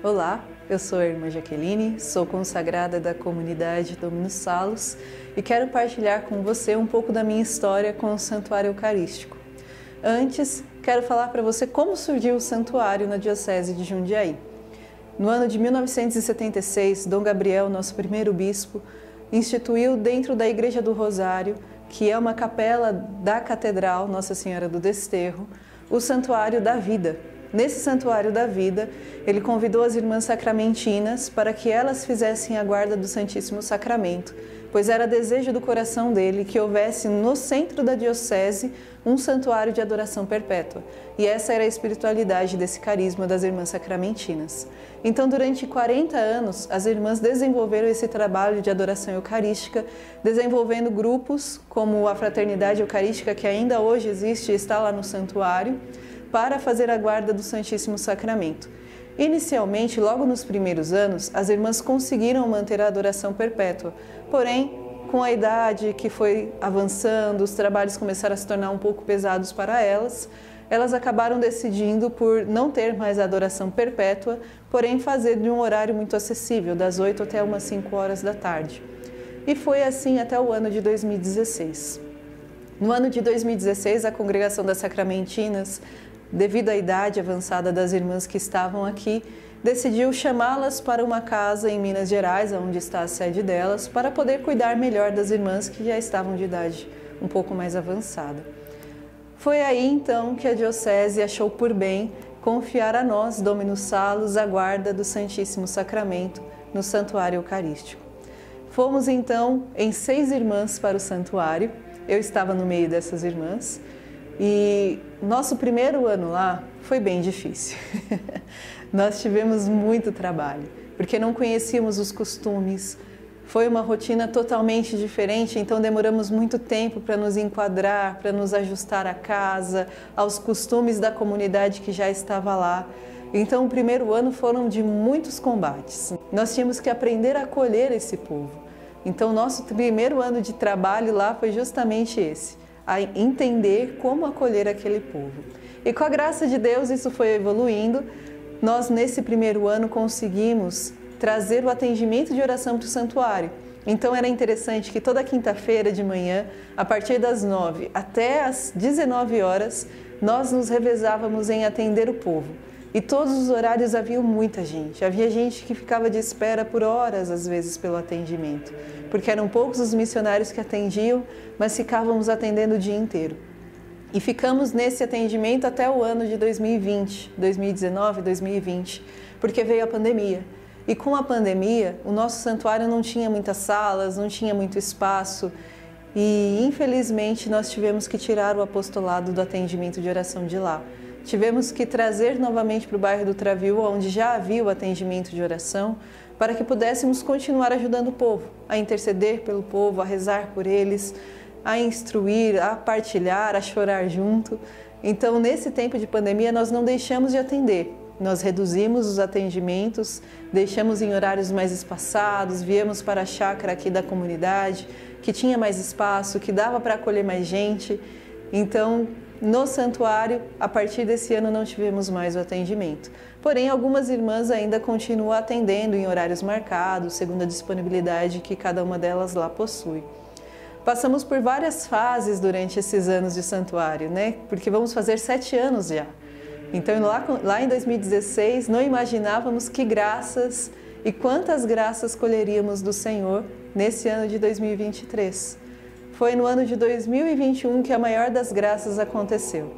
Olá, eu sou a irmã Jaqueline, sou consagrada da comunidade Dominus Salus e quero partilhar com você um pouco da minha história com o Santuário Eucarístico. Antes, quero falar para você como surgiu o santuário na Diocese de Jundiaí. No ano de 1976, Dom Gabriel, nosso primeiro bispo, instituiu dentro da Igreja do Rosário, que é uma capela da Catedral Nossa Senhora do Desterro, o Santuário da Vida. Nesse Santuário da Vida, ele convidou as irmãs sacramentinas para que elas fizessem a guarda do Santíssimo Sacramento, pois era desejo do coração dele que houvesse no centro da diocese um santuário de adoração perpétua. E essa era a espiritualidade desse carisma das irmãs sacramentinas. Então, durante 40 anos, as irmãs desenvolveram esse trabalho de adoração eucarística, desenvolvendo grupos como a Fraternidade Eucarística, que ainda hoje existe e está lá no santuário, para fazer a guarda do Santíssimo Sacramento. Inicialmente, logo nos primeiros anos, as irmãs conseguiram manter a adoração perpétua, porém, com a idade que foi avançando, os trabalhos começaram a se tornar um pouco pesados para elas, elas acabaram decidindo por não ter mais a adoração perpétua, porém fazer de um horário muito acessível, das 8 até umas 5 horas da tarde. E foi assim até o ano de 2016. No ano de 2016, a Congregação das Sacramentinas, devido à idade avançada das irmãs que estavam aqui, decidiu chamá-las para uma casa em Minas Gerais, onde está a sede delas, para poder cuidar melhor das irmãs que já estavam de idade um pouco mais avançada. Foi aí então que a Diocese achou por bem confiar a nós, Dominus Salus, a guarda do Santíssimo Sacramento no Santuário Eucarístico. Fomos então em 6 irmãs para o santuário, eu estava no meio dessas irmãs, e nosso primeiro ano lá foi bem difícil. Nós tivemos muito trabalho, porque não conhecíamos os costumes, foi uma rotina totalmente diferente, então demoramos muito tempo para nos enquadrar, para nos ajustar à casa, aos costumes da comunidade que já estava lá. Então o primeiro ano foram de muitos combates. Nós tínhamos que aprender a acolher esse povo. Então nosso primeiro ano de trabalho lá foi justamente esse, a entender como acolher aquele povo. E com a graça de Deus isso foi evoluindo. Nós nesse primeiro ano conseguimos trazer o atendimento de oração para o santuário. Então era interessante que toda quinta-feira de manhã, a partir das 9 até as 19 horas, nós nos revezávamos em atender o povo. E todos os horários havia muita gente. Havia gente que ficava de espera por horas, às vezes, pelo atendimento. Porque eram poucos os missionários que atendiam, mas ficávamos atendendo o dia inteiro. E ficamos nesse atendimento até o ano de 2020, 2019, 2020, porque veio a pandemia. E com a pandemia, o nosso santuário não tinha muitas salas, não tinha muito espaço e, infelizmente, nós tivemos que tirar o apostolado do atendimento de oração de lá. Tivemos que trazer novamente para o bairro do Travil, onde já havia o atendimento de oração, para que pudéssemos continuar ajudando o povo, a interceder pelo povo, a rezar por eles, a instruir, a partilhar, a chorar junto. Então, nesse tempo de pandemia, nós não deixamos de atender. Nós reduzimos os atendimentos, deixamos em horários mais espaçados, viemos para a chácara aqui da comunidade, que tinha mais espaço, que dava para acolher mais gente. Então, no santuário, a partir desse ano não tivemos mais o atendimento. Porém, algumas irmãs ainda continuam atendendo em horários marcados, segundo a disponibilidade que cada uma delas lá possui. Passamos por várias fases durante esses anos de santuário, né? Porque vamos fazer 7 anos já. Então, lá em 2016, não imaginávamos que graças e quantas graças colheríamos do Senhor nesse ano de 2023. Foi no ano de 2021 que a maior das graças aconteceu.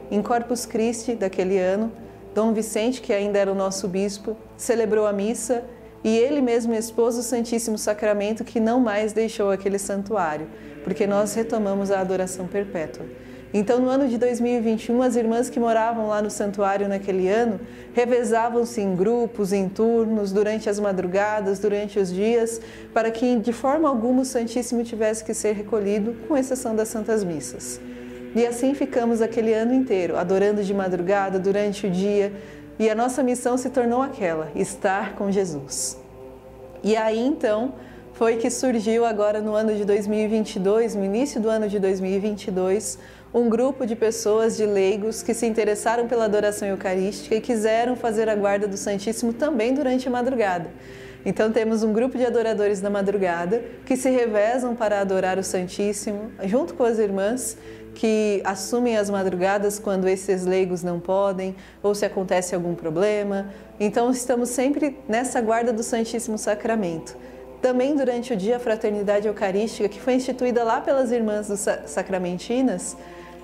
Em Corpus Christi daquele ano, Dom Vicente, que ainda era o nosso bispo, celebrou a missa e ele mesmo expôs o Santíssimo Sacramento, que não mais deixou aquele santuário, porque nós retomamos a adoração perpétua. Então, no ano de 2021, as irmãs que moravam lá no santuário naquele ano revezavam-se em grupos, em turnos, durante as madrugadas, durante os dias, para que de forma alguma o Santíssimo tivesse que ser recolhido, com exceção das Santas Missas. E assim ficamos aquele ano inteiro, adorando de madrugada, durante o dia, e a nossa missão se tornou aquela, estar com Jesus. E aí, então, foi que surgiu agora no ano de 2022, no início do ano de 2022, um grupo de pessoas, de leigos, que se interessaram pela adoração eucarística e quiseram fazer a guarda do Santíssimo também durante a madrugada. Então temos um grupo de adoradores da madrugada que se revezam para adorar o Santíssimo, junto com as irmãs que assumem as madrugadas quando esses leigos não podem ou se acontece algum problema. Então estamos sempre nessa guarda do Santíssimo Sacramento. Também durante o dia a Fraternidade Eucarística, que foi instituída lá pelas irmãs sacramentinas,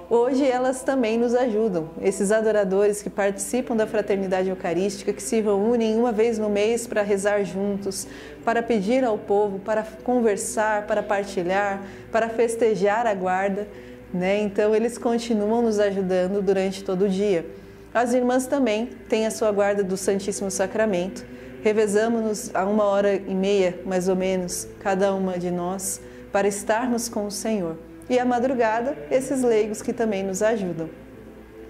hoje elas também nos ajudam. Esses adoradores que participam da Fraternidade Eucarística, que se reúnem uma vez no mês para rezar juntos, para pedir ao povo, para conversar, para partilhar, para festejar a guarda, né? Então eles continuam nos ajudando durante todo o dia. As irmãs também têm a sua guarda do Santíssimo Sacramento. Revezamos-nos a 1h30, mais ou menos, cada uma de nós, para estarmos com o Senhor. E à madrugada, esses leigos que também nos ajudam.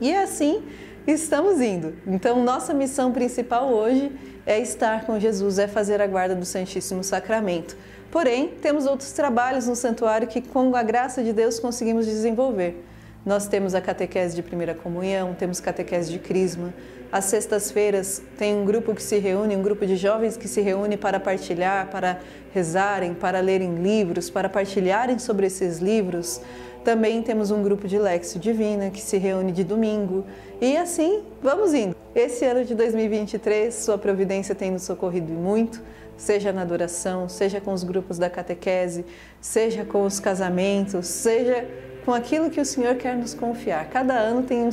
E assim estamos indo. Então, nossa missão principal hoje é estar com Jesus, é fazer a guarda do Santíssimo Sacramento. Porém, temos outros trabalhos no santuário que, com a graça de Deus, conseguimos desenvolver. Nós temos a catequese de primeira comunhão, temos catequese de crisma. Às sextas-feiras tem um grupo que se reúne, um grupo de jovens que se reúne para partilhar, para rezarem, para lerem livros, para partilharem sobre esses livros. Também temos um grupo de Léxio Divina que se reúne de domingo. E assim vamos indo. Esse ano de 2023, sua providência tem nos socorrido muito, seja na adoração, seja com os grupos da catequese, seja com os casamentos, seja com aquilo que o Senhor quer nos confiar. Cada ano tem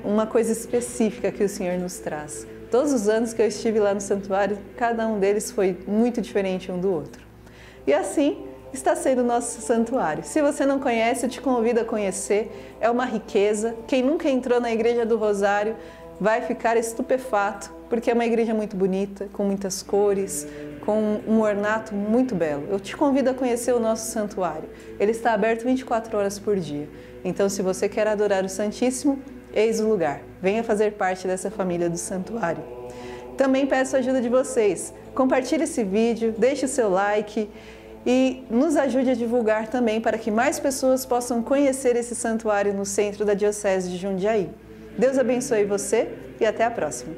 uma coisa específica que o Senhor nos traz. Todos os anos que eu estive lá no santuário, cada um deles foi muito diferente um do outro. E assim está sendo o nosso santuário. Se você não conhece, eu te convido a conhecer. É uma riqueza. Quem nunca entrou na Igreja do Rosário vai ficar estupefato, porque é uma igreja muito bonita, com muitas cores, com um ornato muito belo. Eu te convido a conhecer o nosso santuário. Ele está aberto 24 horas por dia. Então, se você quer adorar o Santíssimo, eis o lugar. Venha fazer parte dessa família do santuário. Também peço a ajuda de vocês. Compartilhe esse vídeo, deixe o seu like e nos ajude a divulgar também para que mais pessoas possam conhecer esse santuário no centro da Diocese de Jundiaí. Deus abençoe você e até a próxima.